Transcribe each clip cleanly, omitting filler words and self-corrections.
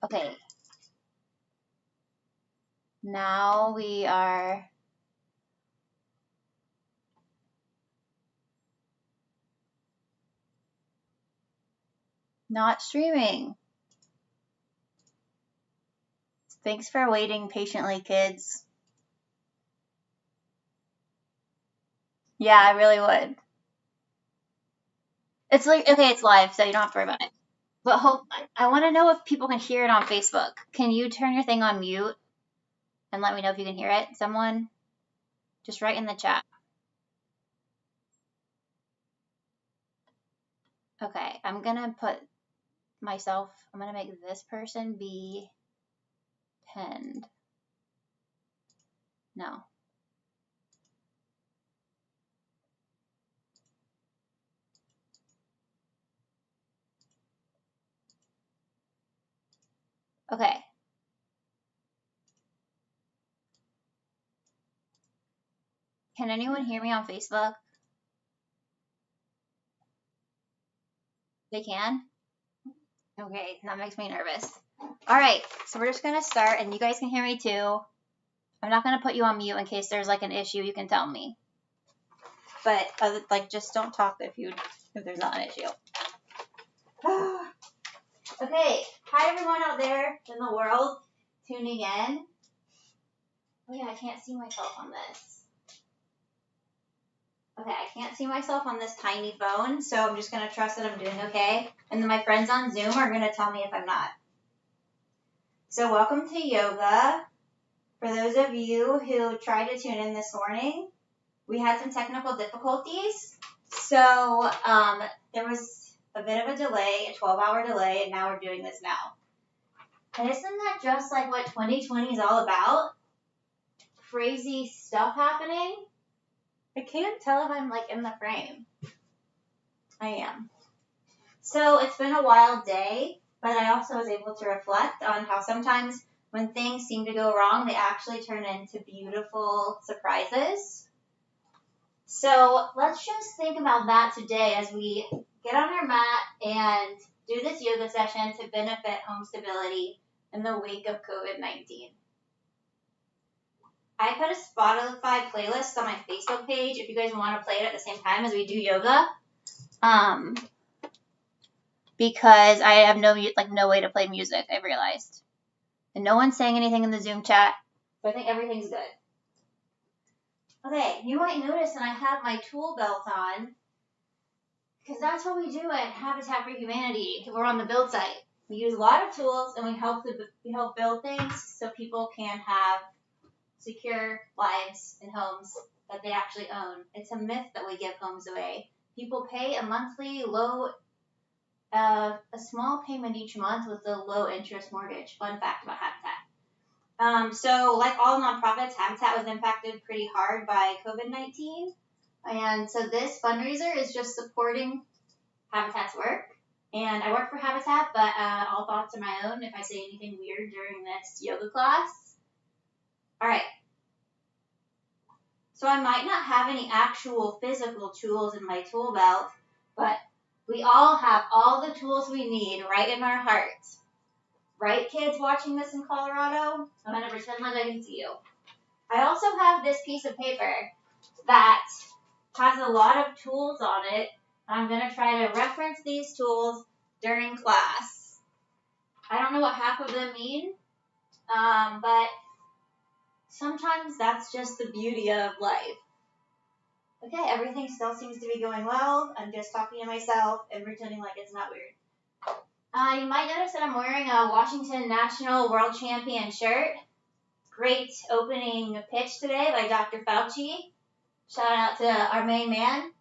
Okay. Now we are not streaming. Thanks for waiting patiently, kids. Yeah, I really would. It's like, okay, it's live, so you don't have to worry about it. But I want to know if people can hear it on Facebook. Can you turn your thing on mute and let me know if you can hear it? Someone, just write in the chat. Okay, I'm gonna put myself, I'm gonna make this person be pinned. No. Okay. Can anyone hear me on Facebook? They can? Okay, that makes me nervous. All right, so we're just gonna start, and you guys can hear me too. I'm not gonna put you on mute in case there's like an issue. You can tell me, but like just don't talk if there's not an issue. Okay, hi everyone out there in the world tuning in. Oh yeah, I can't see myself on this. Okay, I can't see myself on this tiny phone, so I'm just gonna trust that I'm doing okay. And then my friends on Zoom are gonna tell me if I'm not. So welcome to yoga. For those of you who tried to tune in this morning, we had some technical difficulties. So there was a bit of a delay, a 12-hour delay, and now we're doing this now. And isn't that just like what 2020 is all about? Crazy stuff happening? I can't tell if I'm like in the frame. I am. So it's been a wild day, but I also was able to reflect on how sometimes when things seem to go wrong, they actually turn into beautiful surprises. So let's just think about that today as we get on our mat and do this yoga session to benefit home stability in the wake of COVID-19. I put a Spotify playlist on my Facebook page if you guys want to play it at the same time as we do yoga. Because I have no way to play music, I've realized. And no one's saying anything in the Zoom chat, so I think everything's good. Okay, you might notice that I have my tool belt on, because that's what we do at Habitat for Humanity. We're on the build site. We use a lot of tools, and we help build things so people can have secure lives and homes that they actually own. It's a myth that we give homes away. People pay a monthly a small payment each month with a low interest mortgage. Fun fact about Habitat. So like all nonprofits, Habitat was impacted pretty hard by COVID-19. And so this fundraiser is just supporting Habitat's work. And I work for Habitat, but all thoughts are my own if I say anything weird during this yoga class. All right. So I might not have any actual physical tools in my tool belt, but we all have all the tools we need right in our hearts. Right, kids watching this in Colorado? I'm going to pretend like I can see you. I also have this piece of paper that has a lot of tools on it. I'm going to try to reference these tools during class. I don't know what half of them mean, but sometimes that's just the beauty of life. Okay, everything still seems to be going well. I'm just talking to myself and pretending like it's not weird. You might notice that I'm wearing a Washington National World Champion shirt. Great opening pitch today by Dr. Fauci. Shout out to our main man.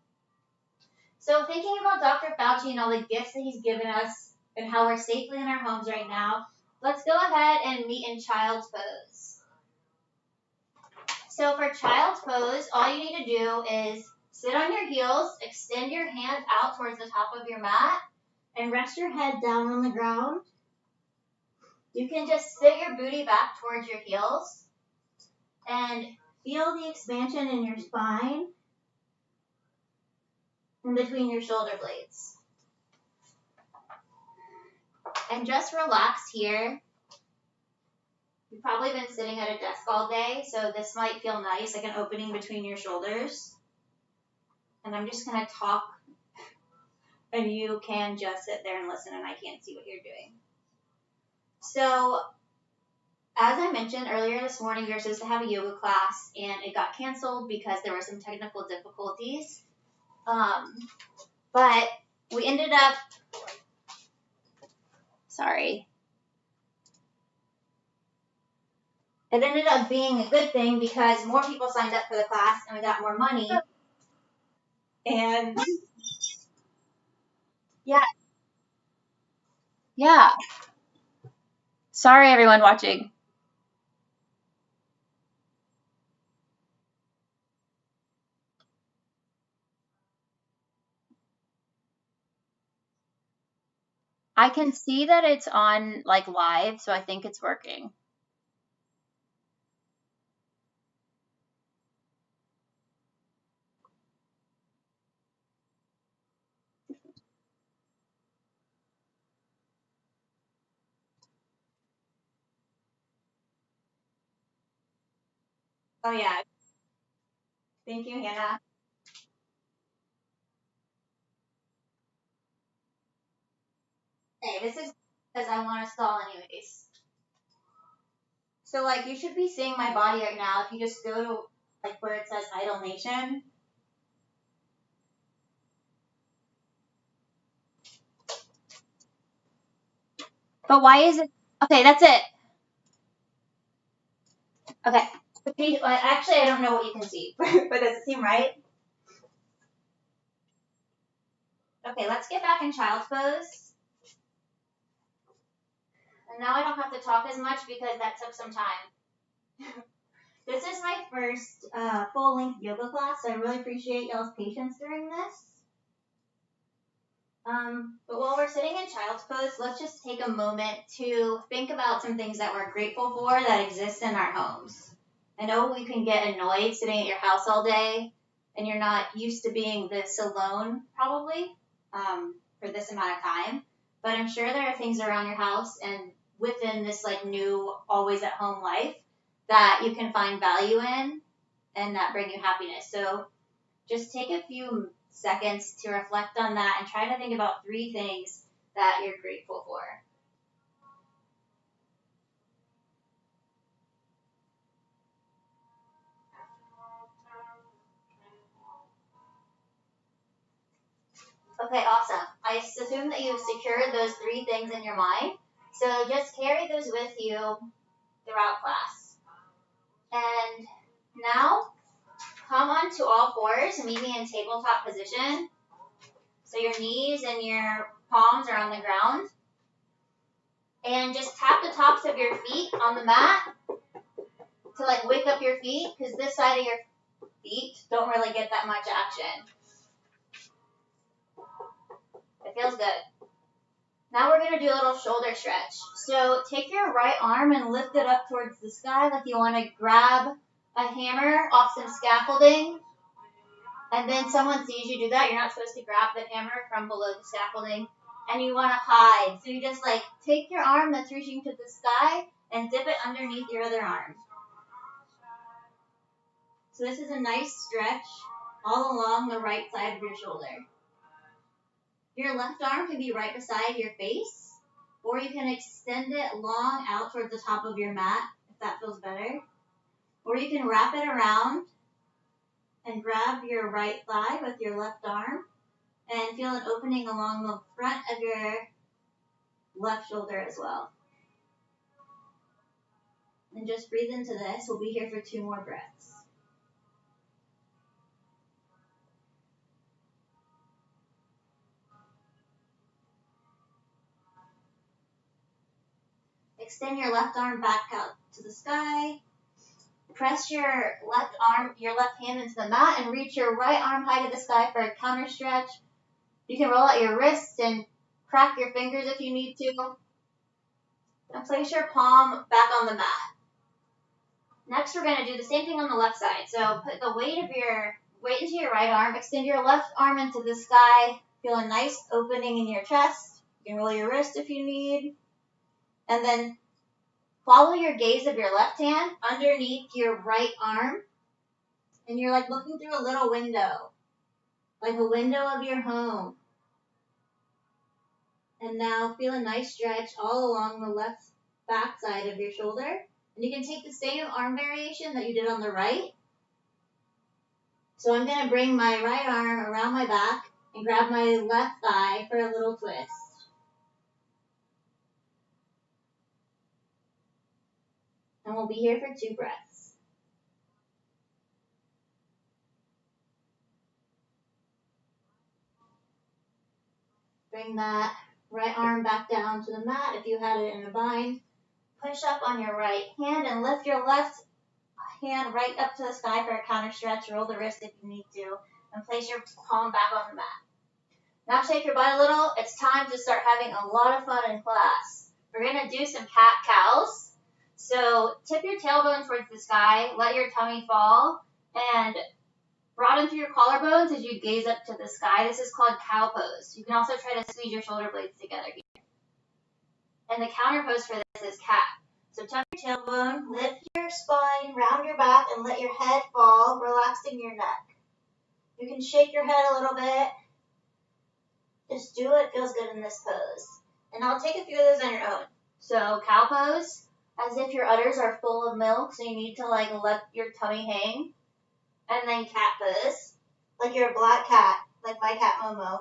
So thinking about Dr. Fauci and all the gifts that he's given us and how we're safely in our homes right now, let's go ahead and meet in child's pose. So for child's pose, all you need to do is sit on your heels, extend your hands out towards the top of your mat, and rest your head down on the ground. You can just sit your booty back towards your heels and feel the expansion in your spine and between your shoulder blades. And just relax here You've probably been sitting at a desk all day, so this might feel nice, like an opening between your shoulders. And I'm just going to talk, and you can just sit there and listen, and I can't see what you're doing. So, as I mentioned earlier this morning, we were supposed to have a yoga class, and it got canceled because there were some technical difficulties. But we ended up, it ended up being a good thing because more people signed up for the class, and we got more money. And yeah. Sorry, everyone watching. I can see that it's on like live, so I think it's working. Oh yeah. Thank you, Hannah. Hey, this is because I want to stall anyways. So like you should be seeing my body right now if you just go to like where it says Idle Nation. But why is it? Okay, that's it. Okay. Actually, I don't know what you can see, but does it seem right? Okay, let's get back in child's pose. And now I don't have to talk as much because that took some time. This is my first full-length yoga class, so I really appreciate y'all's patience during this. But while we're sitting in child's pose, let's just take a moment to think about some things that we're grateful for that exist in our homes. I know we can get annoyed sitting at your house all day, and you're not used to being this alone, probably, for this amount of time. But I'm sure there are things around your house and within this like new always at home life that you can find value in and that bring you happiness. So just take a few seconds to reflect on that and try to think about 3 things that you're grateful for. Okay, awesome. I assume that you've secured those 3 things in your mind. So just carry those with you throughout class. And now come onto all fours, meet me in tabletop position. So your knees and your palms are on the ground. And just tap the tops of your feet on the mat to like wake up your feet because this side of your feet don't really get that much action. It feels good. Now we're going to do a little shoulder stretch. So take your right arm and lift it up towards the sky like you want to grab a hammer off some scaffolding. And then someone sees you do that. You're not supposed to grab the hammer from below the scaffolding. And you want to hide. So you just like take your arm that's reaching to the sky and dip it underneath your other arm. So this is a nice stretch all along the right side of your shoulder. Your left arm can be right beside your face, or you can extend it long out towards the top of your mat, if that feels better. Or you can wrap it around and grab your right thigh with your left arm and feel an opening along the front of your left shoulder as well. And just breathe into this. We'll be here for 2 more breaths. Extend your left arm back out to the sky. Press your left hand into the mat and reach your right arm high to the sky for a counter stretch. You can roll out your wrists and crack your fingers if you need to. And place your palm back on the mat. Next, we're going to do the same thing on the left side. So put the weight into your right arm. Extend your left arm into the sky. Feel a nice opening in your chest. You can roll your wrist if you need. And then Follow your gaze of your left hand underneath your right arm. And you're like looking through a little window, like a window of your home. And now feel a nice stretch all along the left back side of your shoulder. And you can take the same arm variation that you did on the right. So I'm going to bring my right arm around my back and grab my left thigh for a little twist. And we'll be here for 2 breaths. Bring that right arm back down to the mat if you had it in a bind. Push up on your right hand and lift your left hand right up to the sky for a counter stretch. Roll the wrist if you need to. And place your palm back on the mat. Now shake your butt a little. It's time to start having a lot of fun in class. We're going to do some cat-cows. So tip your tailbone towards the sky. Let your tummy fall. And broaden through your collarbones as you gaze up to the sky. This is called cow pose. You can also try to squeeze your shoulder blades together here. And the counter pose for this is cat. So tuck your tailbone, lift your spine, round your back, and let your head fall, relaxing your neck. You can shake your head a little bit. Just do what feels good in this pose. And I'll take a few of those on your own. So cow pose, as if your udders are full of milk, so you need to like let your tummy hang. And then cat pose, like you're a black cat, like my cat Momo.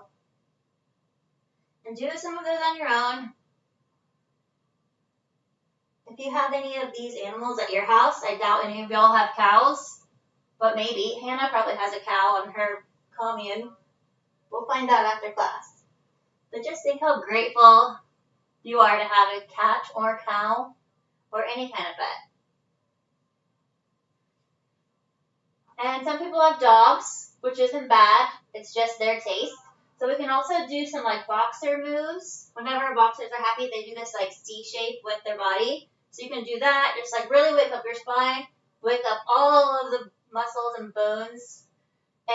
And do some of those on your own. If you have any of these animals at your house, I doubt any of y'all have cows, but maybe. Hannah probably has a cow on her commune. We'll find out after class. But just think how grateful you are to have a cat or cow or any kind of pet. And some people have dogs, which isn't bad. It's just their taste. So we can also do some like boxer moves. Whenever boxers are happy, they do this like C shape with their body. So you can do that. Just like really wake up your spine. Wake up all of the muscles and bones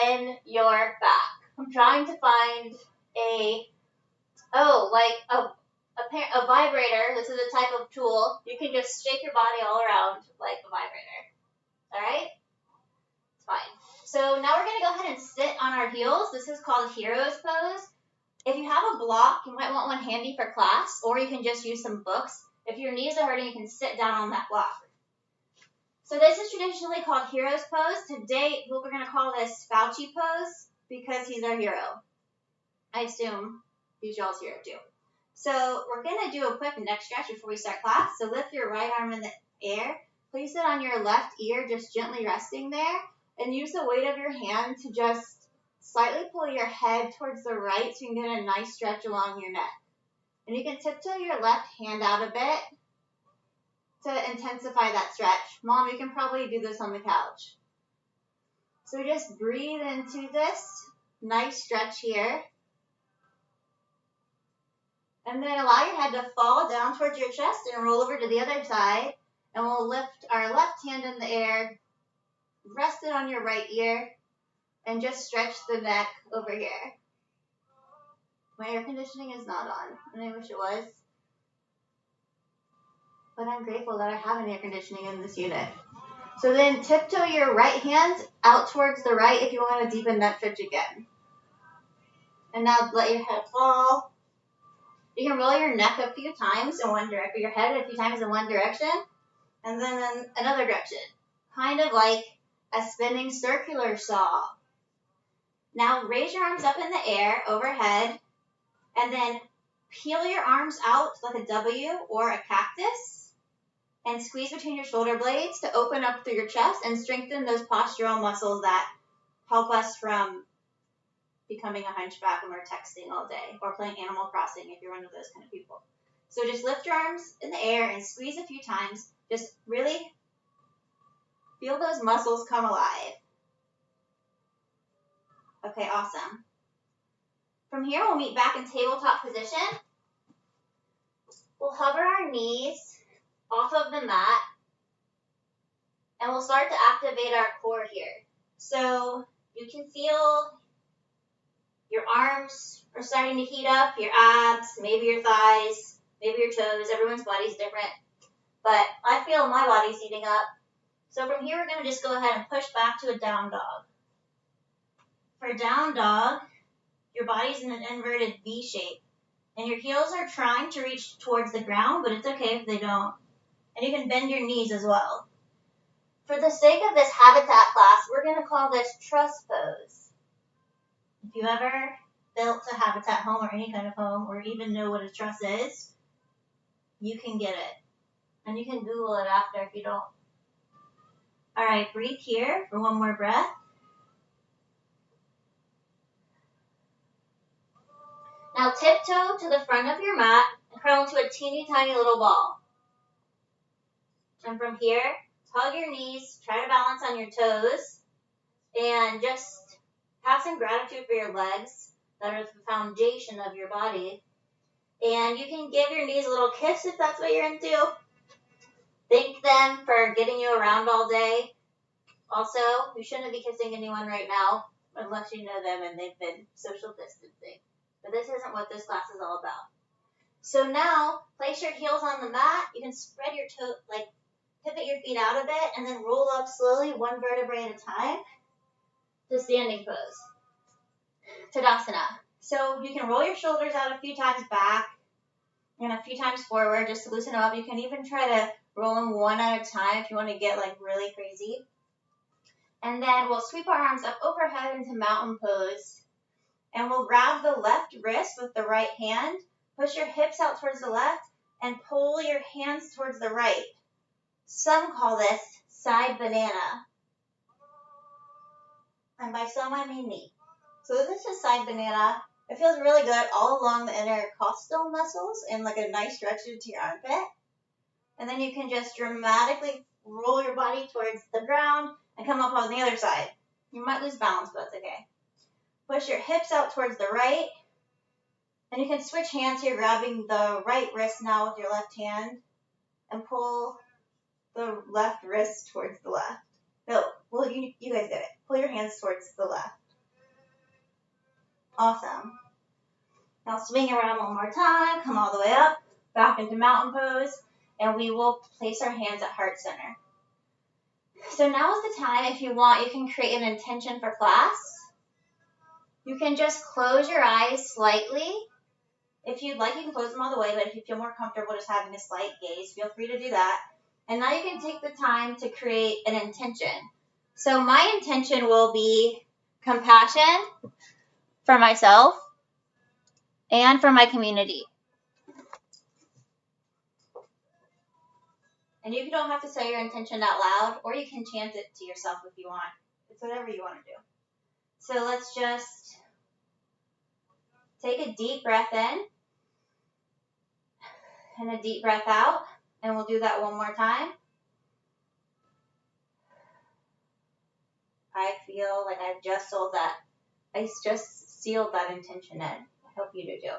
in your back. I'm trying to find a vibrator. This is a type of tool. You can just shake your body all around like a vibrator. All right? It's fine. So now we're going to go ahead and sit on our heels. This is called Hero's Pose. If you have a block, you might want one handy for class, or you can just use some books. If your knees are hurting, you can sit down on that block. So this is traditionally called Hero's Pose. Today, we're going to call this Fauci Pose because he's our hero. I assume he's y'all's hero too. So we're going to do a quick neck stretch before we start class. So lift your right arm in the air. Place it on your left ear, just gently resting there. And use the weight of your hand to just slightly pull your head towards the right so you can get a nice stretch along your neck. And you can tiptoe your left hand out a bit to intensify that stretch. Mom, you can probably do this on the couch. So just breathe into this nice stretch here. And then allow your head to fall down towards your chest and roll over to the other side. And we'll lift our left hand in the air, rest it on your right ear, and just stretch the neck over here. My air conditioning is not on, and I wish it was. But I'm grateful that I have an air conditioning in this unit. So then tiptoe your right hand out towards the right if you want to deepen that stretch again. And now let your head fall. You can roll your neck a few times in one direction, your head a few times in one direction, and then in another direction. Kind of like a spinning circular saw. Now raise your arms up in the air overhead, and then peel your arms out like a W or a cactus, and squeeze between your shoulder blades to open up through your chest and strengthen those postural muscles that help us from becoming a hunchback when we're texting all day or playing Animal Crossing if you're one of those kind of people. So just lift your arms in the air and squeeze a few times. Just really feel those muscles come alive. Okay, awesome. From here, we'll meet back in tabletop position. We'll hover our knees off of the mat, and we'll start to activate our core here. So you can feel your arms are starting to heat up, your abs, maybe your thighs, maybe your toes. Everyone's body's different. but I feel my body's heating up. So from here, we're going to just go ahead and push back to a down dog. For down dog, your body's in an inverted V shape, and your heels are trying to reach towards the ground, but it's okay if they don't. And you can bend your knees as well. For the sake of this habitat class, we're going to call this truss pose. If you ever built a habitat home or any kind of home, or even know what a truss is, you can get it. And you can Google it after if you don't. All right, breathe here for one more breath. Now tiptoe to the front of your mat and curl into a teeny tiny little ball. And from here, hug your knees, try to balance on your toes, and just have some gratitude for your legs that are the foundation of your body. And you can give your knees a little kiss if that's what you're into. Thank them for getting you around all day. Also, you shouldn't be kissing anyone right now unless you know them and they've been social distancing. But this isn't what this class is all about. So now, place your heels on the mat. You can spread your toes, like pivot your feet out a bit, and then roll up slowly, one vertebrae at a time, to standing pose. Tadasana. So you can roll your shoulders out a few times back and a few times forward just to loosen up. You can even try to roll them one at a time if you want to get like really crazy. And then we'll sweep our arms up overhead into mountain pose. And we'll grab the left wrist with the right hand, push your hips out towards the left, and pull your hands towards the right. Some call this side banana. And by some, I mean me. So this is side banana. It feels really good all along the intercostal muscles and like a nice stretch into your armpit. And then you can just dramatically roll your body towards the ground and come up on the other side. You might lose balance, but it's okay. Push your hips out towards the right. And you can switch hands here, grabbing the right wrist now with your left hand and pull the left wrist towards the left. No, well, you guys get it. Pull your hands towards the left. Awesome. Now swing around one more time. Come all the way up, back into mountain pose, and we will place our hands at heart center. So now is the time, if you want, you can create an intention for class. You can just close your eyes slightly. If you'd like, you can close them all the way, but if you feel more comfortable just having a slight gaze, feel free to do that. And now you can take the time to create an intention. So my intention will be compassion for myself and for my community. And you don't have to say your intention out loud, or you can chant it to yourself if you want. It's whatever you want to do. So let's just take a deep breath in and a deep breath out. And we'll do that one more time. I feel like I've just sealed that intention in. I hope you do too.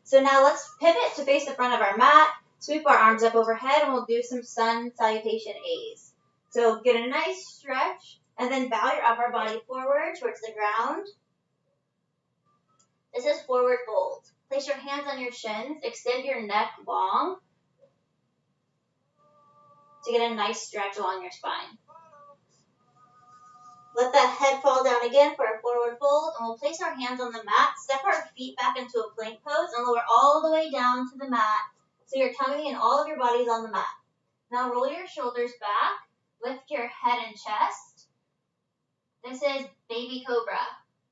So now let's pivot to face the front of our mat. Sweep our arms up overhead, and we'll do some sun salutation A's. So get a nice stretch, and then bow your upper body forward towards the ground. This is forward fold. Place your hands on your shins. Extend your neck long to get a nice stretch along your spine. Let that head fall down again for a forward fold, and we'll place our hands on the mat, step our feet back into a plank pose, and lower all the way down to the mat. So your tummy and all of your body's on the mat. Now roll your shoulders back, lift your head and chest. This is baby cobra.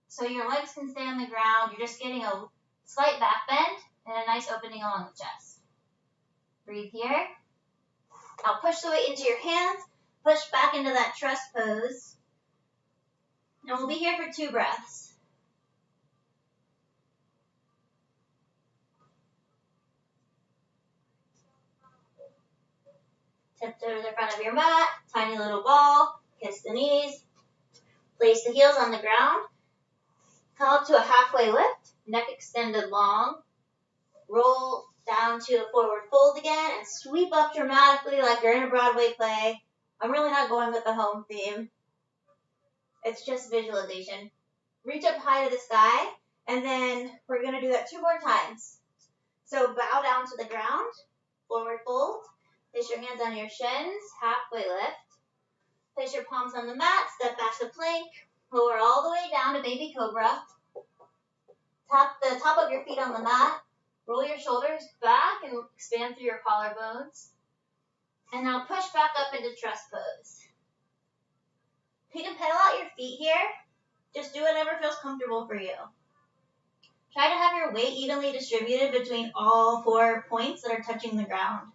So your legs can stay on the ground. You're just getting a slight back bend and a nice opening along the chest. Breathe here. Now push the weight into your hands. Push back into that truss pose. And we'll be here for 2 breaths. Tiptoe to the front of your mat, tiny little ball, kiss the knees, place the heels on the ground, come up to a halfway lift, neck extended long, roll down to a forward fold again, and sweep up dramatically like you're in a Broadway play. I'm really not going with the home theme. It's just visualization. Reach up high to the sky, and then we're going to do that 2 more times. So bow down to the ground, forward fold. Place Place your hands on your shins, halfway lift. Place your palms on the mat, step back to plank. Lower all the way down to baby cobra. Tap the top of your feet on the mat. Roll your shoulders back and expand through your collarbones. And now push back up into trust pose. You can pedal out your feet here. Just do whatever feels comfortable for you. Try to have your weight evenly distributed between all 4 points that are touching the ground.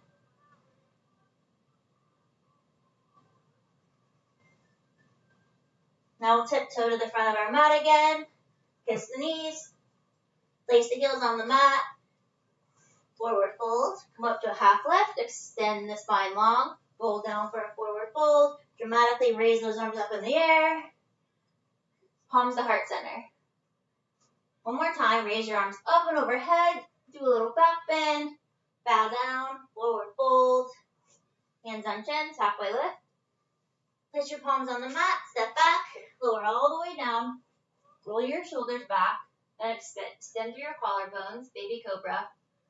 Now we'll tiptoe to the front of our mat again. Kiss the knees. Place the heels on the mat. Forward fold. Come up to a half lift. Extend the spine long. Fold down for a forward fold. Dramatically raise those arms up in the air. Palms to heart center. One more time. Raise your arms up and overhead. Do a little back bend. Bow down. Forward fold. Hands on chins. Halfway lift. Place your palms on the mat. Step back. Lower all the way down. Roll your shoulders back. And extend through your collarbones. Baby cobra.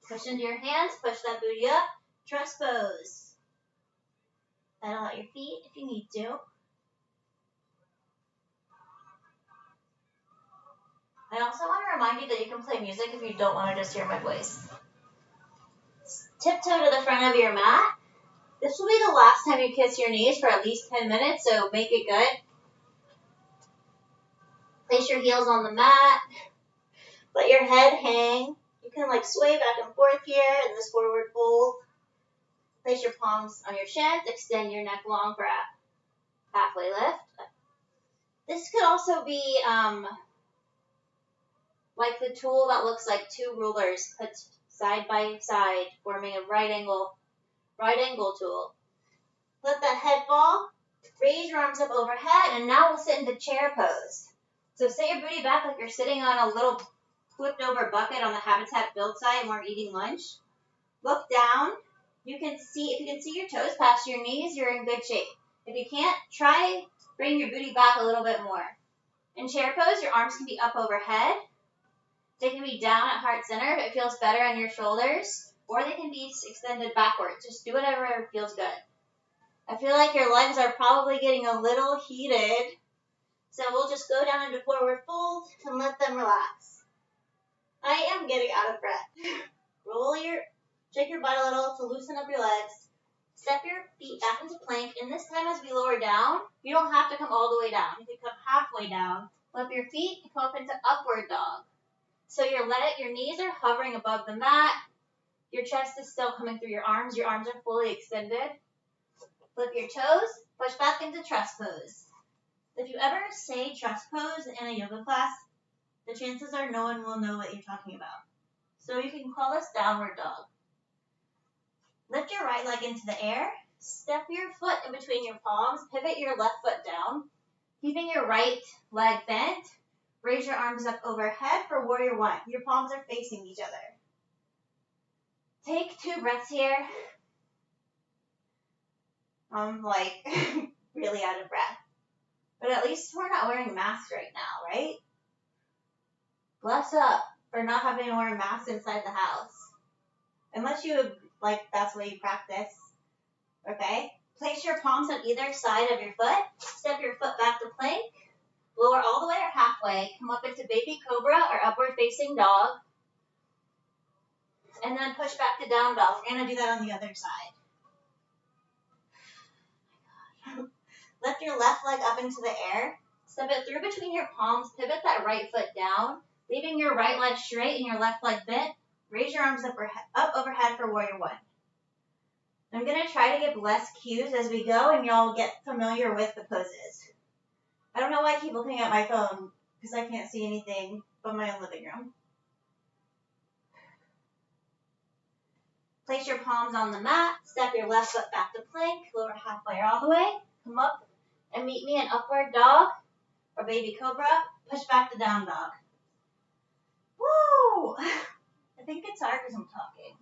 Push into your hands. Push that booty up. Trust pose. Pedal out your feet if you need to. I also want to remind you that you can play music if you don't want to just hear my voice. Tiptoe to the front of your mat. This will be the last time you kiss your knees for at least 10 minutes, so make it good. Place your heels on the mat. Let your head hang. You can sway back and forth here in this forward fold. Place your palms on your shins. Extend your neck long for a halfway lift. This could also be like the tool that looks like 2 rulers put side by side, forming a right angle tool. Let that head fall. Raise your arms up overhead, and now we'll sit into chair pose. So sit your booty back like you're sitting on a little flipped over bucket on the Habitat build site and we're eating lunch. Look down. If you can see your toes past your knees, you're in good shape. If you can't, try bring your booty back a little bit more. In chair pose, your arms can be up overhead. They can be down at heart center if it feels better on your shoulders, or they can be extended backwards. Just do whatever feels good. I feel like your legs are probably getting a little heated, so we'll just go down into forward fold and let them relax. I am getting out of breath. Shake your butt a little to loosen up your legs. Step your feet back into plank, and this time as we lower down, you don't have to come all the way down. You can come halfway down. Flip your feet and come up into upward dog. So your knees are hovering above the mat. Your chest is still coming through your arms. Your arms are fully extended. Flip your toes. Push back into trust pose. If you ever say trust pose in a yoga class, the chances are no one will know what you're talking about. So you can call this downward dog. Lift your right leg into the air. Step your foot in between your palms. Pivot your left foot down. Keeping your right leg bent. Raise your arms up overhead for warrior 1. Your palms are facing each other. Take 2 breaths here. I'm really out of breath. But at least we're not wearing masks right now, right? Bless up for not having to wear masks inside the house. Unless you, that's the way you practice. Okay? Place your palms on either side of your foot. Step your foot back to plank. Lower all the way or halfway. Come up into baby cobra or upward facing dog. And then push back to down dog. We're going to do that on the other side. Lift your left leg up into the air. Step it through between your palms. Pivot that right foot down. Leaving your right leg straight and your left leg bent. Raise your arms up overhead for warrior 1. I'm going to try to give less cues as we go, and y'all get familiar with the poses. I don't know why I keep looking at my phone, because I can't see anything but my own living room. Place your palms on the mat. Step your left foot back to plank. Lower halfway or all the way. Come up and meet me in upward dog or baby cobra. Push back to down dog. Woo! I think it's hard because I'm talking.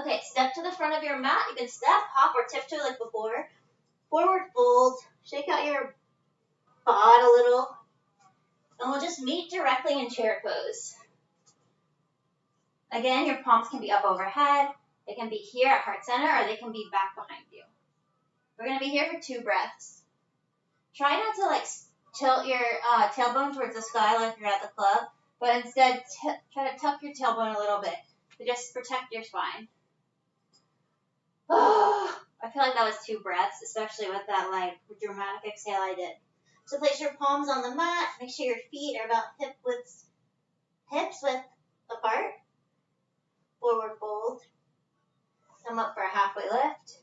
Okay, step to the front of your mat. You can step, hop, or tiptoe like before. Forward fold. Shake out your bod a little. And we'll just meet directly in chair pose. Again, your palms can be up overhead. They can be here at heart center or they can be back behind you. We're going to be here for 2 breaths. Try not to like tilt your tailbone towards the sky like you're at the club, but instead try to tuck your tailbone a little bit to just protect your spine. Oh, I feel like that was 2 breaths, especially with that like dramatic exhale I did. So place your palms on the mat. Make sure your feet are about hips width apart. Forward fold. Come up for a halfway lift.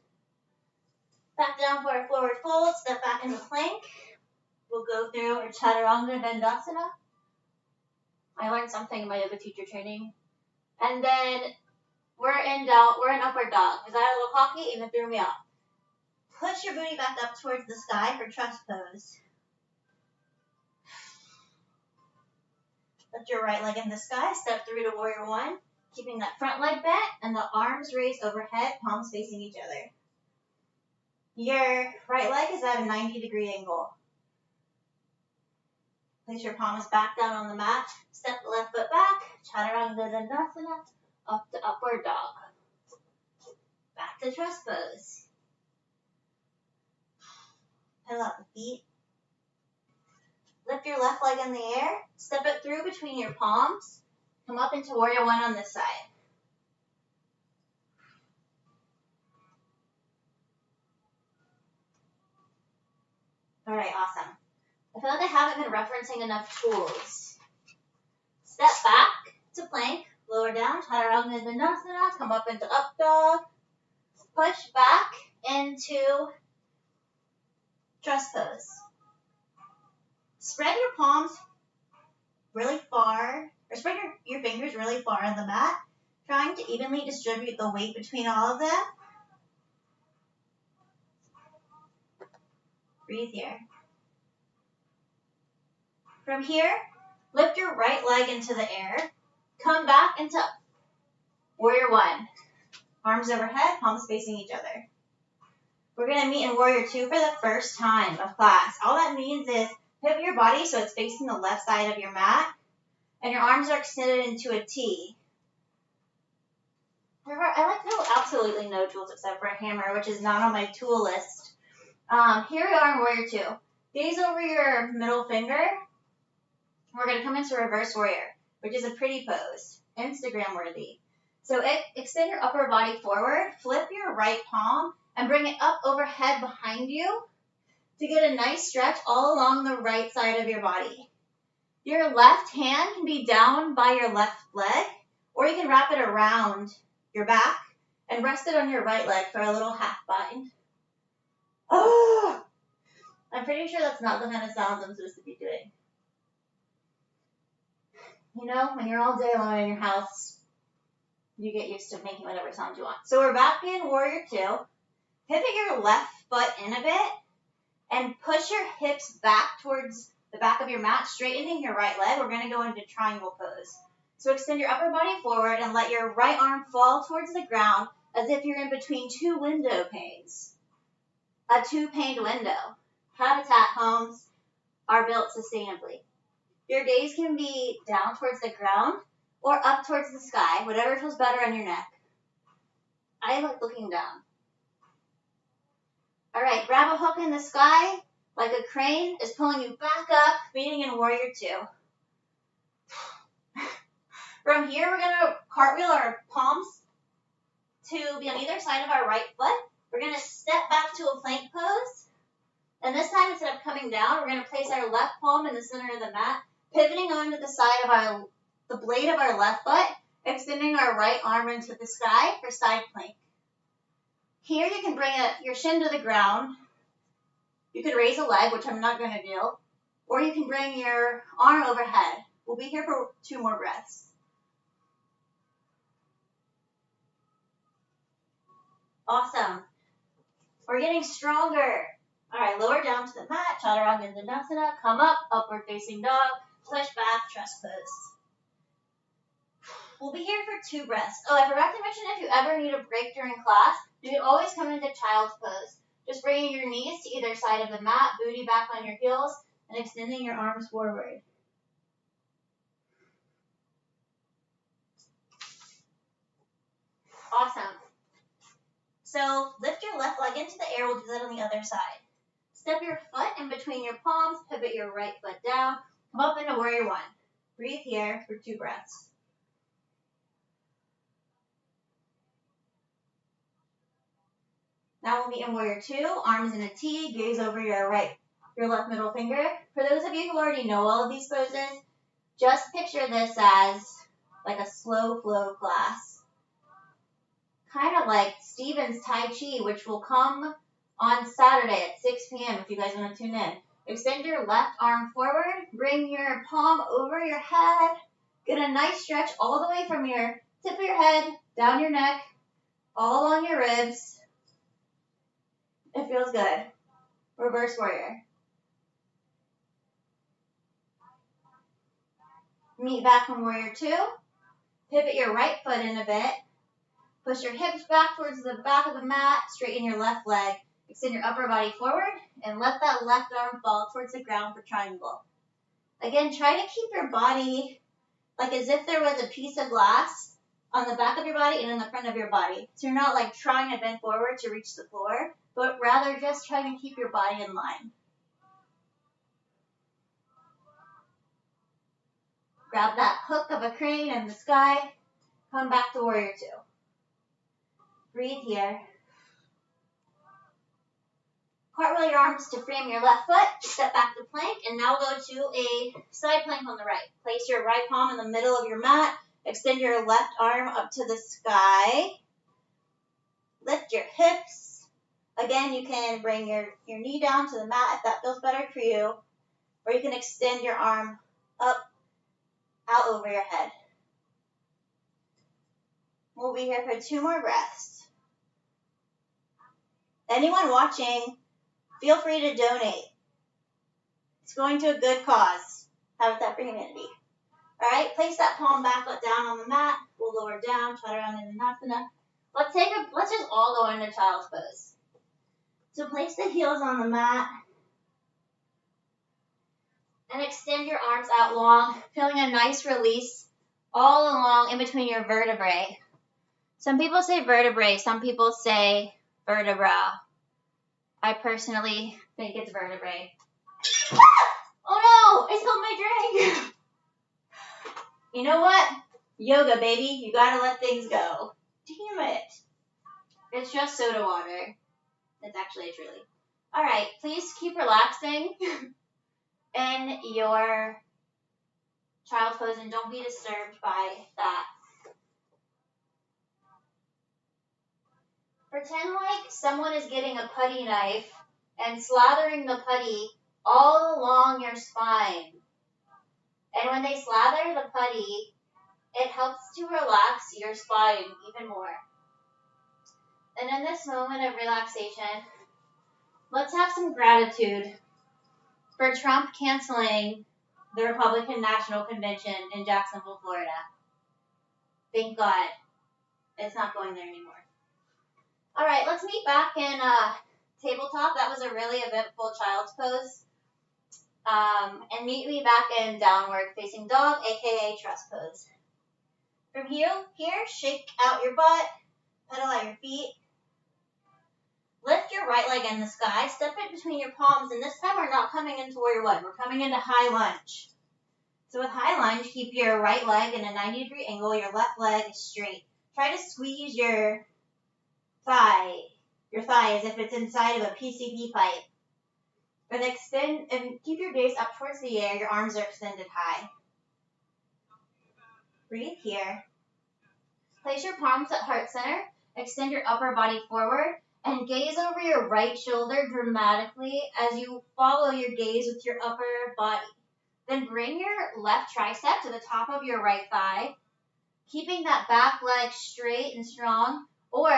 Back down for a forward fold. Step back into plank. We'll go through our Chaturanga Dandasana. I learned something in my yoga teacher training. And then we're in upward dog. Is that a little cocky? Even threw me off. Push your booty back up towards the sky for trust pose. Lift your right leg in the sky. Step through to warrior 1. Keeping that front leg bent and the arms raised overhead, palms facing each other. Your right leg is at a 90-degree angle. Place your palms back down on the mat. Step the left foot back. Chaturanga Dandasana. Up to upward dog. Back to trust pose. Pedal out the feet. Lift your left leg in the air. Step it through between your palms. Come up into warrior 1 on this side. All right, awesome. I feel like I haven't been referencing enough tools. Step back to plank. Lower down. Chaturanga Dandasana. Come up into up dog. Push back into trust pose. Spread your palms really far, or spread your fingers really far on the mat, trying to evenly distribute the weight between all of them. Breathe here. From here, lift your right leg into the air. Come back into warrior 1. Arms overhead, palms facing each other. We're going to meet in warrior 2 for the first time of class. All that means is pivot your body so it's facing the left side of your mat, and your arms are extended into a T. I like absolutely no tools except for a hammer, which is not on my tool list. Here we are in warrior 2. Gaze over your middle finger. We're going to come into reverse warrior, which is a pretty pose, Instagram worthy. So extend your upper body forward, flip your right palm, and bring it up overhead behind you to get a nice stretch all along the right side of your body. Your left hand can be down by your left leg, or you can wrap it around your back and rest it on your right leg for a little half bind. Oh, I'm pretty sure that's not the kind of sounds I'm supposed to be doing. You know, when you're all day alone in your house, you get used to making whatever sound you want. So we're back in warrior 2. Pivot your left foot in a bit and push your hips back towards the back of your mat, straightening your right leg. We're going to go into triangle pose. So extend your upper body forward and let your right arm fall towards the ground as if you're in between 2 window panes. A 2-paned window. Habitat homes are built sustainably. Your gaze can be down towards the ground or up towards the sky, whatever feels better on your neck. I like looking down. All right, grab a hook in the sky like a crane is pulling you back up, meeting in warrior 2. From here, we're going to cartwheel our palms to be on either side of our right foot. We're going to step back to a plank pose. And this time, instead of coming down, we're going to place our left palm in the center of the mat, pivoting onto the side of the blade of our left foot, extending our right arm into the sky for side plank. Here, you can bring your shin to the ground. You could raise a leg, which I'm not going to do, or you can bring your arm overhead. We'll be here for 2 more breaths. Awesome. We're getting stronger. All right, lower down to the mat, Chaturanga Dandasana, come up, upward facing dog, push back, trust pose. We'll be here for 2 breaths. Oh, I forgot to mention if you ever need a break during class, you can always come into child's pose. Just bringing your knees to either side of the mat, booty back on your heels, and extending your arms forward. Awesome. So lift your left leg into the air. We'll do that on the other side. Step your foot in between your palms. Pivot your right foot down. Come up into warrior one. Breathe here for 2 breaths. Now we'll meet in warrior two. Arms in a T. Gaze over your left middle finger. For those of you who already know all of these poses, just picture this as like a slow flow class. Kind of like Steven's Tai Chi, which will come on Saturday at 6 p.m. if you guys want to tune in. Extend your left arm forward. Bring your palm over your head. Get a nice stretch all the way from your tip of your head, down your neck, all along your ribs. It feels good. Reverse warrior. Meet back in warrior two. Pivot your right foot in a bit. Push your hips back towards the back of the mat. Straighten your left leg. Extend your upper body forward. And let that left arm fall towards the ground for triangle. Again, try to keep your body like as if there was a piece of glass on the back of your body and in the front of your body. So you're not like trying to bend forward to reach the floor, but rather just trying to keep your body in line. Grab that hook of a crane in the sky. Come back to warrior two. Breathe here. Cartwheel your arms to frame your left foot. Step back to plank. And now go to a side plank on the right. Place your right palm in the middle of your mat. Extend your left arm up to the sky. Lift your hips. Again, you can bring your knee down to the mat if that feels better for you. Or you can extend your arm up, out over your head. We'll be here for 2 more breaths. Anyone watching, feel free to donate. It's going to a good cause. Habitat for Humanity. All right, place that palm back down on the mat. We'll lower down, chaturanga and asana. Let's just all go into child's pose. So place the heels on the mat and extend your arms out long, feeling a nice release all along in between your vertebrae. Some people say vertebrae, some people say vertebra. I personally think it's vertebrae. Oh no, I spilled my drink. You know what? Yoga, baby. You gotta let things go. Damn it. It's just soda water. It's actually a Truly. All right, please keep relaxing in your child's pose and don't be disturbed by that. Pretend like someone is getting a putty knife and slathering the putty all along your spine. And when they slather the putty, it helps to relax your spine even more. And in this moment of relaxation, let's have some gratitude for Trump canceling the Republican National Convention in Jacksonville, Florida. Thank God it's not going there anymore. All right, let's meet back in tabletop. That was a really eventful child's pose. And meet me back in downward facing dog, aka trust pose. From here, shake out your butt, pedal out your feet. Lift your right leg in the sky, step it between your palms, and this time we're not coming into warrior one, we're coming into high lunge. So with high lunge, keep your right leg in a 90-degree angle, your left leg is straight. Try to squeeze your thigh as if it's inside of a PCB pipe. And extend and keep your gaze up towards the air, your arms are extended high. Breathe here. Place your palms at heart center, extend your upper body forward, and gaze over your right shoulder dramatically as you follow your gaze with your upper body. Then bring your left tricep to the top of your right thigh, keeping that back leg straight and strong, or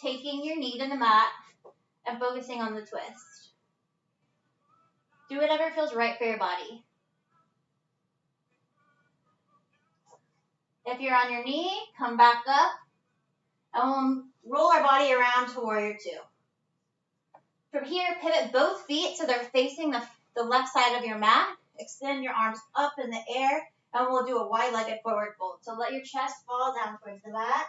taking your knee to the mat and focusing on the twist. Do whatever feels right for your body. If you're on your knee, come back up, and we'll roll our body around to warrior two. From here, pivot both feet so they're facing the left side of your mat. Extend your arms up in the air, and we'll do a wide-legged forward fold. So let your chest fall down towards the mat,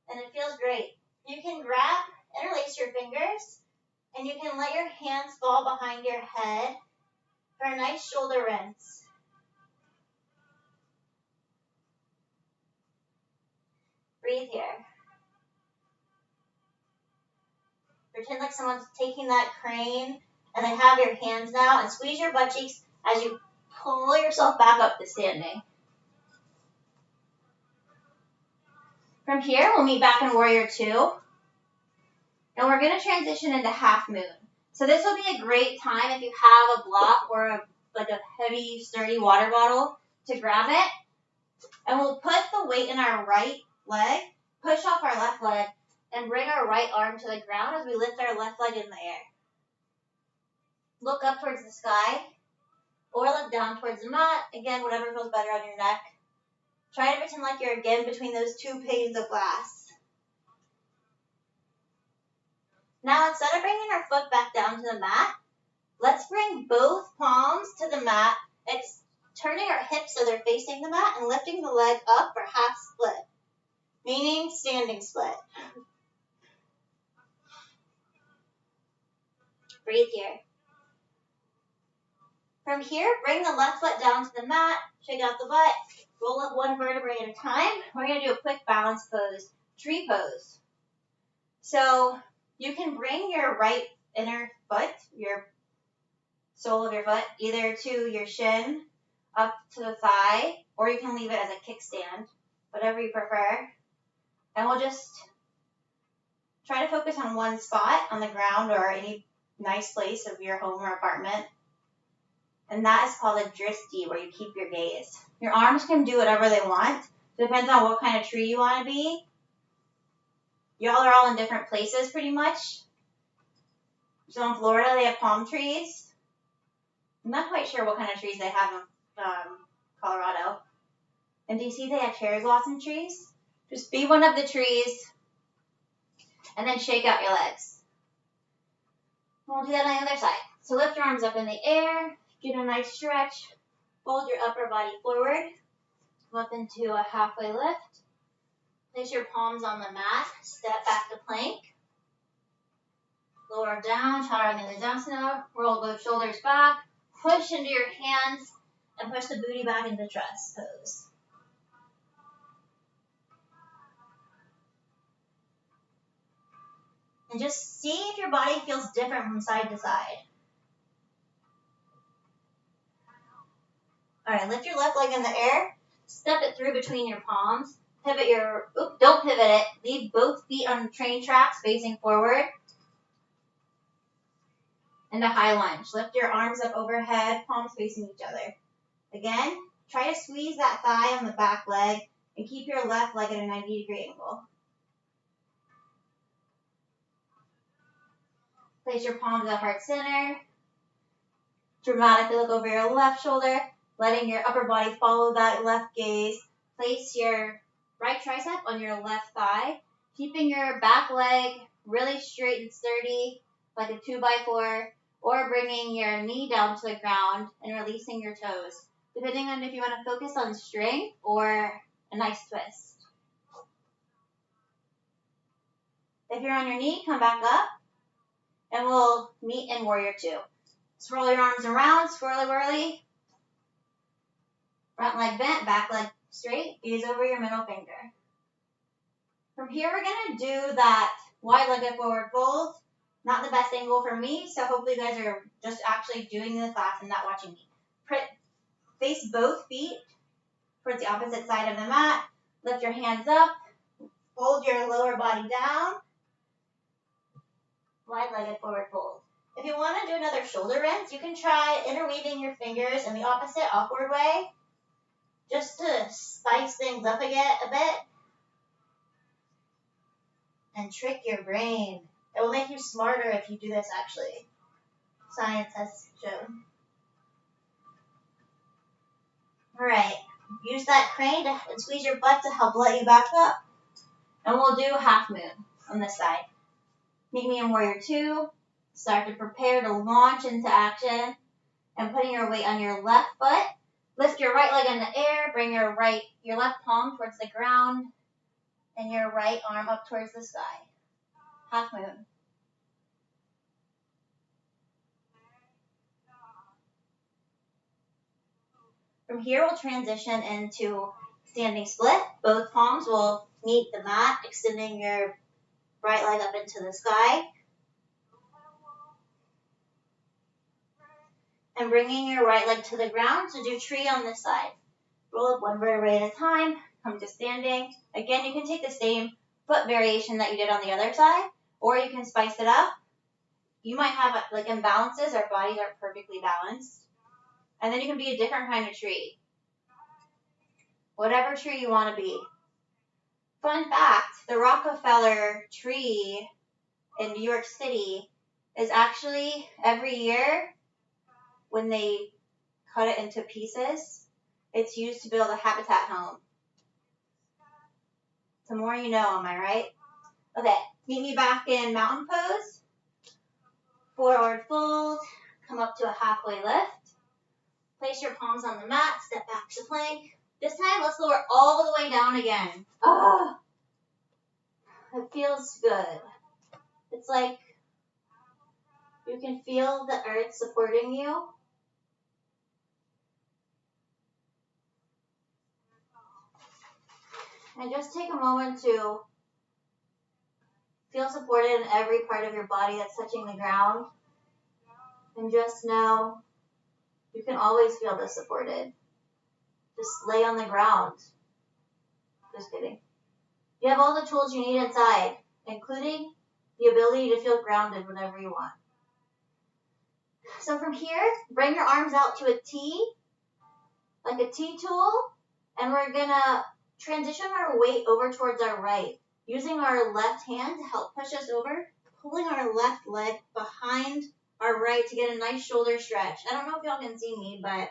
and it feels great. You can grab, interlace your fingers, and you can let your hands fall behind your head for a nice shoulder rinse. Breathe here. Pretend like someone's taking that crane and they have your hands now, and squeeze your butt cheeks as you pull yourself back up to standing. From here, we'll meet back in Warrior 2. And we're going to transition into Half Moon. So this will be a great time if you have a block or a heavy, sturdy water bottle to grab it. And we'll put the weight in our right leg, push off our left leg, and bring our right arm to the ground as we lift our left leg in the air. Look up towards the sky or look down towards the mat. Again, whatever feels better on your neck. Try to pretend like you're again between those two panes of glass. Now, instead of bringing our foot back down to the mat, let's bring both palms to the mat. It's turning our hips so they're facing the mat and lifting the leg up for half split, meaning standing split. Breathe here. From here, bring the left foot down to the mat, shake out the butt, roll up one vertebrae at a time. We're going to do a quick balance pose, tree pose. So you can bring your right inner foot, your sole of your foot, either to your shin, up to the thigh, or you can leave it as a kickstand, whatever you prefer. And we'll just try to focus on one spot on the ground or any nice place of your home or apartment. And that is called a drishti, where you keep your gaze. Your arms can do whatever they want. Depends on what kind of tree you want to be. Y'all are all in different places pretty much. So in Florida, they have palm trees. I'm not quite sure what kind of trees they have in Colorado. In DC, they have cherry blossom trees. Just be one of the trees and then shake out your legs. We'll do that on the other side. So lift your arms up in the air. Get a nice stretch. Fold your upper body forward. Come up into a halfway lift. Place your palms on the mat. Step back to plank. Lower down, Chaturanga. Roll both shoulders back. Push into your hands and push the booty back into trust pose. And just see if your body feels different from side to side. All right, lift your left leg in the air. Step it through between your palms. Pivot don't pivot it. Leave both feet on train tracks facing forward. And a high lunge. Lift your arms up overhead, palms facing each other. Again, try to squeeze that thigh on the back leg and keep your left leg at a 90-degree angle. Place your palms at heart center. Dramatically look over your left shoulder, letting your upper body follow that left gaze. Place your right tricep on your left thigh, keeping your back leg really straight and sturdy, like a 2x4, or bringing your knee down to the ground and releasing your toes, depending on if you want to focus on strength or a nice twist. If you're on your knee, come back up, and we'll meet in Warrior 2. Swirl your arms around, swirly whirly. Front leg bent, back leg straight, gaze over your middle finger. From here, we're going to do that wide-legged forward fold. Not the best angle for me, so hopefully you guys are just actually doing the class and not watching me. Face both feet towards the opposite side of the mat. Lift your hands up. Fold your lower body down. Wide-legged forward fold. If you want to do another shoulder rinse, you can try interweaving your fingers in the opposite awkward way, just to spice things up again a bit and trick your brain. It will make you smarter if you do this, actually. Science has shown. All right. Use that crane and squeeze your butt to help let you back up. And we'll do half moon on this side. Meet me in Warrior 2. Start to prepare to launch into action. And putting your weight on your left foot. Lift your right leg in the air. Bring your left palm towards the ground. And your right arm up towards the sky. half moon. From here, we'll transition into standing split. Both palms will meet the mat, extending your right leg up into the sky. And bringing your right leg to the ground to do tree on this side. Roll up one vertebrae at a time, come to standing. Again, you can take the same foot variation that you did on the other side, or you can spice it up. You might have like imbalances. Our bodies aren't perfectly balanced. And then you can be a different kind of tree. Whatever tree you want to be. Fun fact, the Rockefeller tree in New York City is actually every year when they cut it into pieces, it's used to build a habitat home. The more you know, am I right? Okay, meet me back in mountain pose. Forward fold, come up to a halfway lift. Place your palms on the mat, step back to plank. This time, let's lower all the way down again. Oh, it feels good. It's like you can feel the earth supporting you. And just take a moment to feel supported in every part of your body that's touching the ground. And just know you can always feel this supported. Just lay on the ground. Just kidding. You have all the tools you need inside, including the ability to feel grounded whenever you want. So from here, bring your arms out to a T, like a T tool, and we're going to transition our weight over towards our right, using our left hand to help push us over, pulling our left leg behind our right to get a nice shoulder stretch. I don't know if y'all can see me, but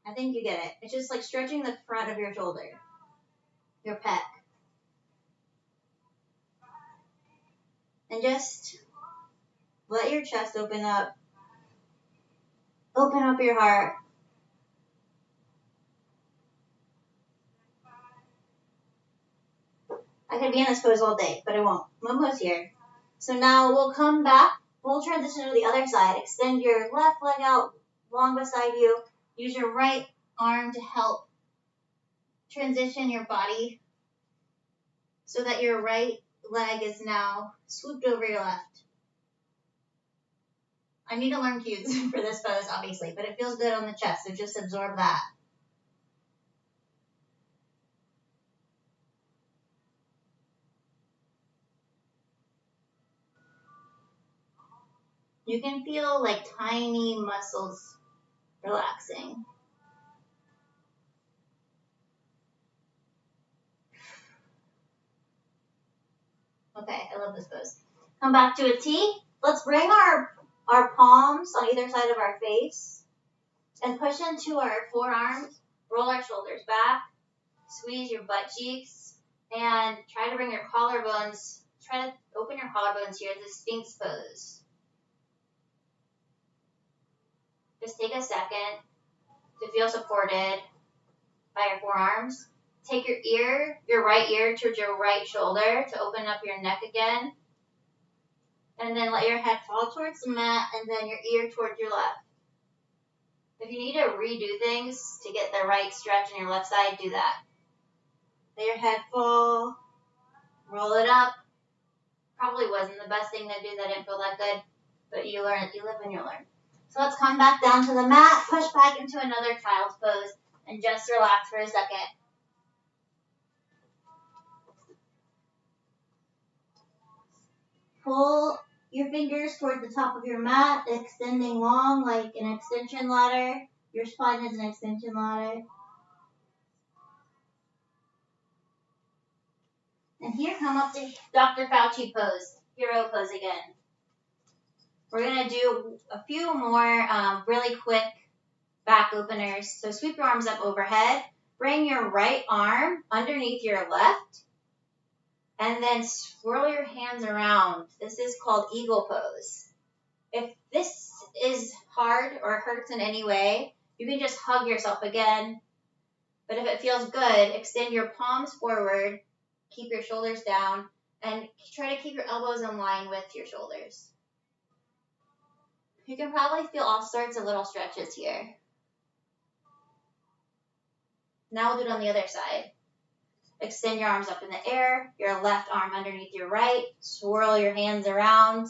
I think you get it. It's just like stretching the front of your shoulder, your pec. And just let your chest open up. Open up your heart. I could be in this pose all day, but I won't. I'm almost here. So now we'll come back. We'll transition to the other side. Extend your left leg out long beside you. Use your right arm to help transition your body so that your right leg is now swooped over your left. I need to learn cues for this pose, obviously, but it feels good on the chest, so just absorb that. You can feel like tiny muscles relaxing. Okay, I love this pose. Come back to a T. Let's bring our palms on either side of our face and push into our forearms. Roll our shoulders back. Squeeze your butt cheeks and try to bring your collarbones. Try to open your collarbones here as a Sphinx pose. Just take a second to feel supported by your forearms. Take your right ear towards your right shoulder to open up your neck again. And then let your head fall towards the mat and then your ear towards your left. If you need to redo things to get the right stretch on your left side, do that. Let your head fall. Roll it up. Probably wasn't the best thing to do. That didn't feel that good. But you learn. You live and you learn. So let's come back down to the mat, push back into another child's pose, and just relax for a second. Pull your fingers toward the top of your mat, extending long like an extension ladder. Your spine is an extension ladder. And here, come up to Dr. Fauci pose, hero pose again. We're going to do a few more really quick back openers. So sweep your arms up overhead. Bring your right arm underneath your left. And then swirl your hands around. This is called eagle pose. If this is hard or hurts in any way, you can just hug yourself again. But if it feels good, extend your palms forward. Keep your shoulders down. And try to keep your elbows in line with your shoulders. You can probably feel all sorts of little stretches here. Now we'll do it on the other side. Extend your arms up in the air, your left arm underneath your right, swirl your hands around,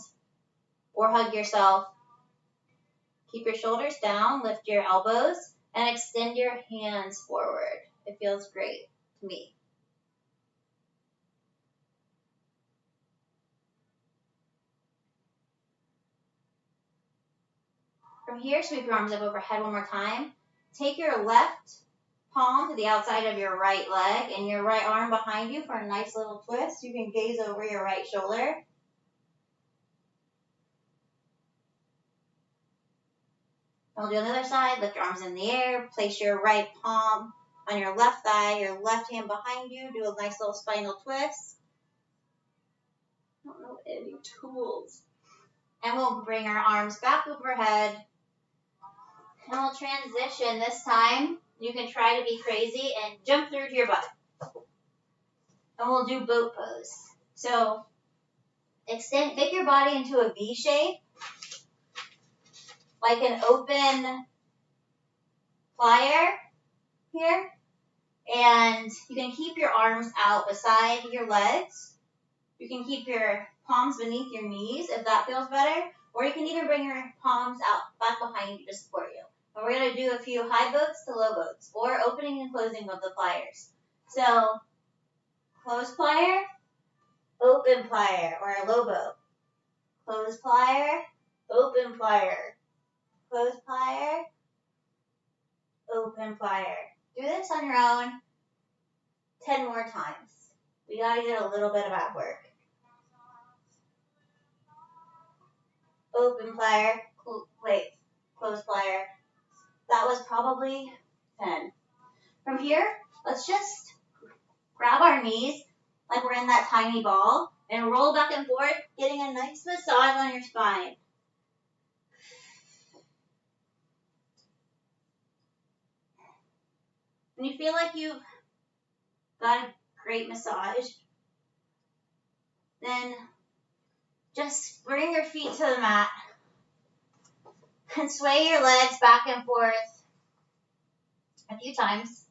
or hug yourself. Keep your shoulders down, lift your elbows, and extend your hands forward. It feels great to me. From here, sweep your arms up overhead one more time. Take your left palm to the outside of your right leg and your right arm behind you for a nice little twist. You can gaze over your right shoulder. We'll do the other side. Lift your arms in the air. Place your right palm on your left thigh, your left hand behind you. Do a nice little spinal twist. I don't know any tools. And we'll bring our arms back overhead. And we'll transition this time. You can try to be crazy and jump through to your butt. And we'll do boat pose. So make your body into a V shape, like an open plier here. And you can keep your arms out beside your legs. You can keep your palms beneath your knees if that feels better. Or you can even bring your palms out back behind you to support you. And we're going to do a few high boats to low boats, or opening and closing of the pliers. So, close plier, open plier, or a low boat. Close plier, open plier. Close plier, open plier. Do this on your own 10 more times. We got to get a little bit of that work. Open plier, close plier. That was probably 10. From here, let's just grab our knees like we're in that tiny ball and roll back and forth, getting a nice massage on your spine. When you feel like you've got a great massage, then just bring your feet to the mat and sway your legs back and forth a few times.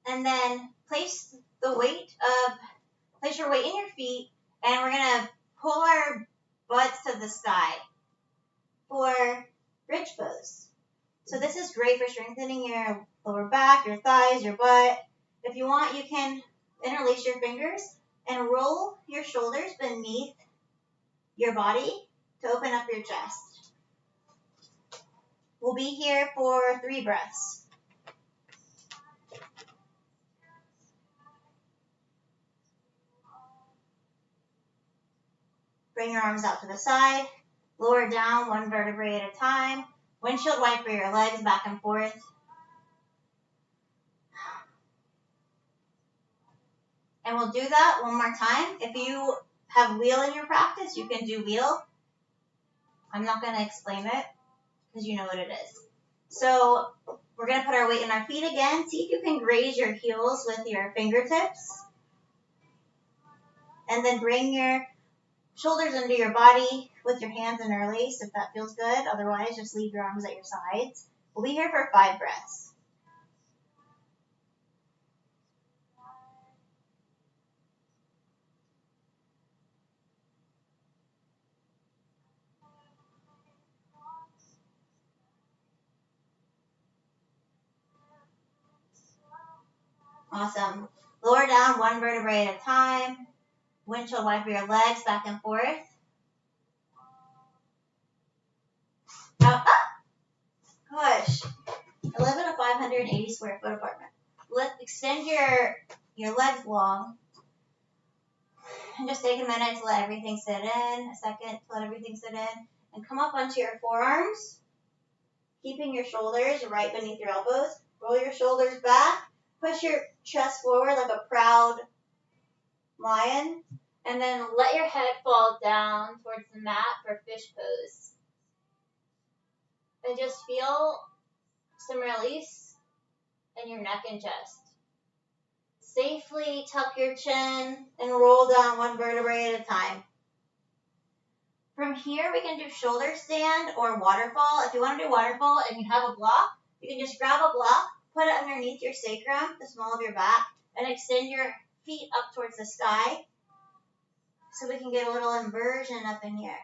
And then place your weight in your feet, and we're going to pull our butts to the sky for bridge pose. So this is great for strengthening your lower back, your thighs, your butt. If you want, you can interlace your fingers and roll your shoulders beneath your body to open up your chest. We'll be here for 3 breaths. Bring your arms out to the side. Lower down 1 vertebrae at a time. Windshield wiper your legs back and forth. And we'll do that one more time. If you have wheel in your practice, you can do wheel. I'm not going to explain it because you know what it is. So we're going to put our weight in our feet again. See if you can graze your heels with your fingertips. And then bring your shoulders under your body with your hands interlaced if that feels good. Otherwise, just leave your arms at your sides. We'll be here for 5 breaths. Awesome. Lower down 1 vertebrae at a time. Windshield wiper your legs back and forth. Out, up. Gosh. I live in a 580 square foot apartment. Extend your legs long. And just take a minute to let everything sit in. A second to let everything sit in. And come up onto your forearms. Keeping your shoulders right beneath your elbows. Roll your shoulders back. Push your chest forward like a proud lion. And then let your head fall down towards the mat for fish pose. And just feel some release in your neck and chest. Safely tuck your chin and roll down one vertebrae at a time. From here, we can do shoulder stand or waterfall. If you want to do waterfall and you have a block, you can just grab a block, put it underneath your sacrum, the small of your back, and extend your feet up towards the sky so we can get a little inversion up in here.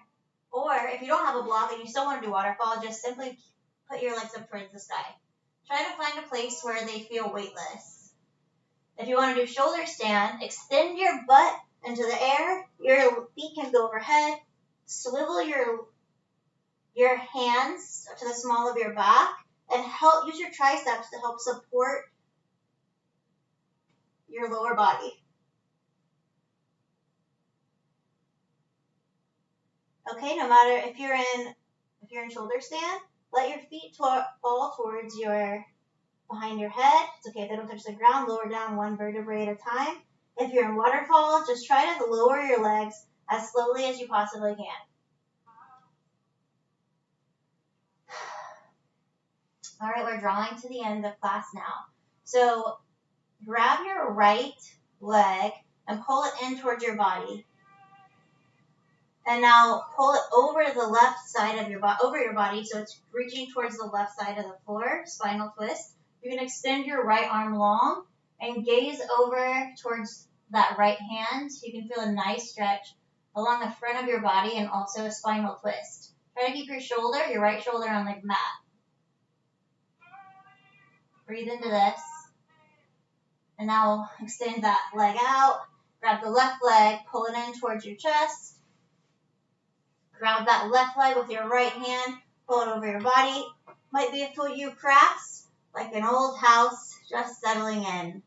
Or if you don't have a block and you still want to do waterfall, just simply put your legs up towards the sky. Try to find a place where they feel weightless. If you want to do shoulder stand, extend your butt into the air. Your feet can go overhead. Swivel your hands to the small of your back and use your triceps to help support your lower body. Okay, no matter if you're in shoulder stand, let your feet fall towards behind your head. It's okay if they don't touch the ground. Lower down one vertebrae at a time. If you're in waterfall, just try to lower your legs as slowly as you possibly can. All right, we're drawing to the end of class now. So grab your right leg and pull it in towards your body. And now pull it over the left side of your body, so it's reaching towards the left side of the floor, spinal twist. You can extend your right arm long and gaze over towards that right hand. You can feel a nice stretch along the front of your body and also a spinal twist. Try to keep your right shoulder on the mat. Breathe into this. And now extend that leg out. Grab the left leg, pull it in towards your chest. Grab that left leg with your right hand, pull it over your body. Might be a few cracks, like an old house just settling in.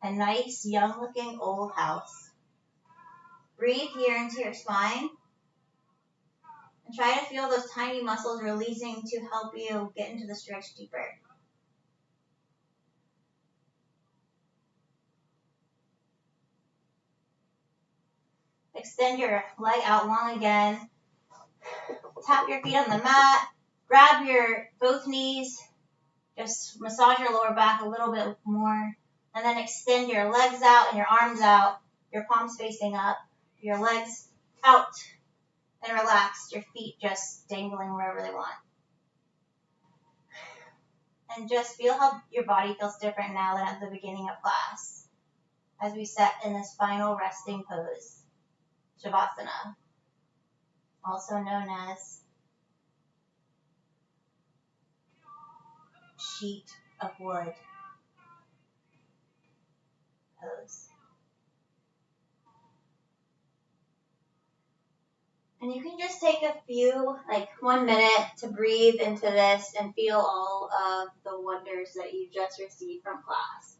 A nice, young-looking old house. Breathe here into your spine. And try to feel those tiny muscles releasing to help you get into the stretch deeper. Extend your leg out long again. Tap your feet on the mat. Grab your both knees. Just massage your lower back a little bit more. And then extend your legs out and your arms out. Your palms facing up. Your legs out. And relax. Your feet just dangling wherever they want. And just feel how your body feels different now than at the beginning of class. As we set in this final resting pose. Shavasana, also known as sheet of wood pose. And you can just take a few, like 1 minute to breathe into this and feel all of the wonders that you just received from class.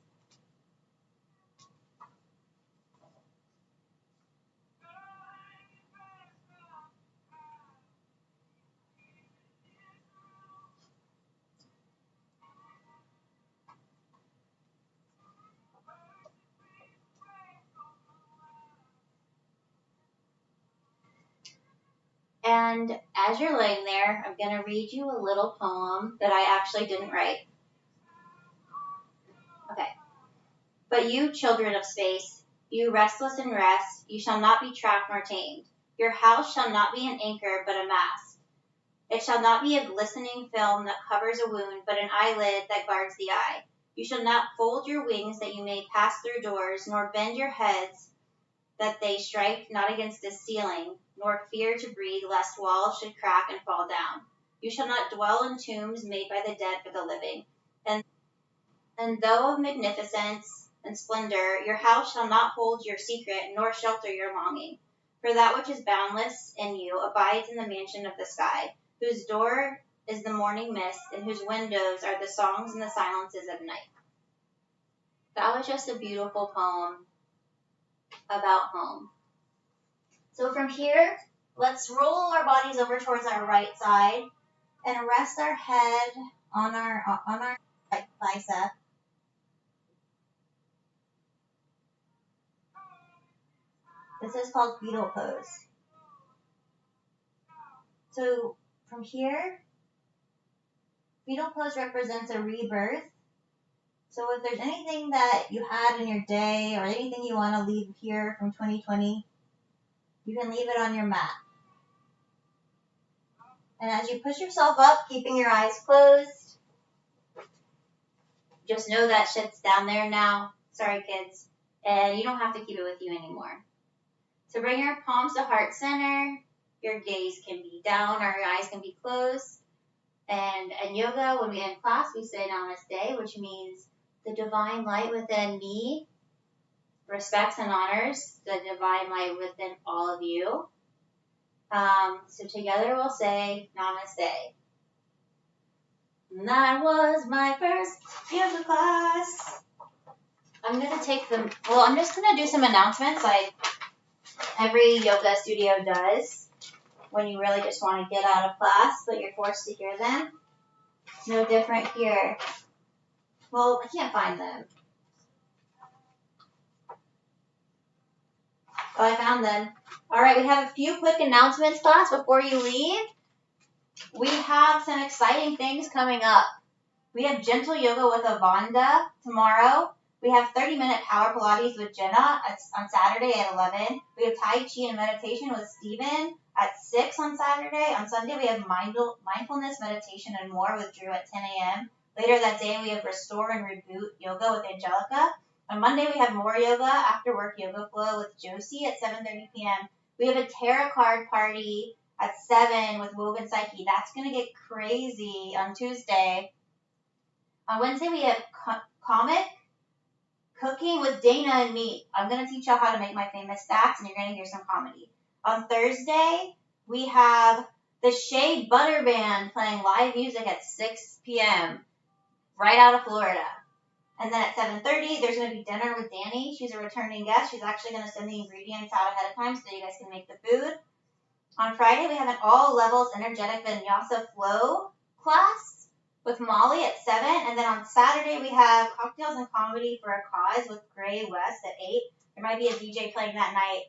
And as you're laying there, I'm going to read you a little poem that I actually didn't write. Okay. But you, children of space, you restless in rest, you shall not be trapped nor tamed. Your house shall not be an anchor, but a mast. It shall not be a glistening film that covers a wound, but an eyelid that guards the eye. You shall not fold your wings that you may pass through doors, nor bend your heads that they strike not against the ceiling, nor fear to breathe lest walls should crack and fall down. You shall not dwell in tombs made by the dead for the living. And though of magnificence and splendor, your house shall not hold your secret, nor shelter your longing. For that which is boundless in you abides in the mansion of the sky, whose door is the morning mist, and whose windows are the songs and the silences of night. That was just a beautiful poem about home. So from here, let's roll our bodies over towards our right side and rest our head on our right bicep. This is called fetal pose. So from here, fetal pose represents a rebirth. So if there's anything that you had in your day or anything you want to leave here from 2020, you can leave it on your mat. And as you push yourself up, keeping your eyes closed, just know that shit's down there now. Sorry, kids. And you don't have to keep it with you anymore. So bring your palms to heart center. Your gaze can be down or your eyes can be closed. And in yoga, when we end class, we say namaste, which means the divine light within me respects and honors the divine light within all of you. So together we'll say namaste. And that was my first yoga class. I'm going to take them, well, I'm just going to do some announcements like every yoga studio does when you really just want to get out of class, but you're forced to hear them. It's no different here. Well, I can't find them. Oh, I found them. All right, we have a few quick announcements, class, before you leave. We have some exciting things coming up. We have gentle yoga with Avanda tomorrow. We have 30-minute power Pilates with Jenna on Saturday at 11. We have Tai Chi and meditation with Steven at 6 on Saturday. On Sunday, we have mindfulness, meditation, and more with Drew at 10 a.m. Later that day, we have Restore and Reboot Yoga with Angelica. On Monday, we have more yoga, after work yoga flow with Josie at 7:30 p.m. We have a tarot card party at 7 with Woven Psyche. That's going to get crazy on Tuesday. On Wednesday, we have comic cooking with Dana and me. I'm going to teach y'all how to make my famous stacks, and you're going to hear some comedy. On Thursday, we have the Shea Butter Band playing live music at 6 p.m. right out of Florida. And then at 7:30, there's going to be dinner with Danny. She's a returning guest. She's actually going to send the ingredients out ahead of time so you guys can make the food. On Friday, we have an all levels energetic vinyasa flow class with Molly at 7. And then on Saturday, we have cocktails and comedy for a cause with Gray West at 8. There might be a DJ playing that night.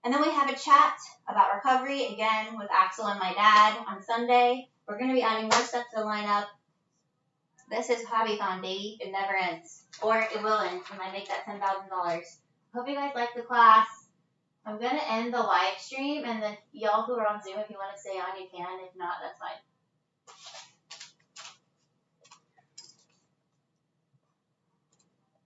And then we have a chat about recovery, again, with Axel and my dad on Sunday. We're going to be adding more stuff to the lineup. This is HABITHON, baby. It never ends. Or it will end when I make that $10,000. Hope you guys like the class. I'm going to end the live stream, and then y'all who are on Zoom, if you want to stay on, you can. If not, that's fine.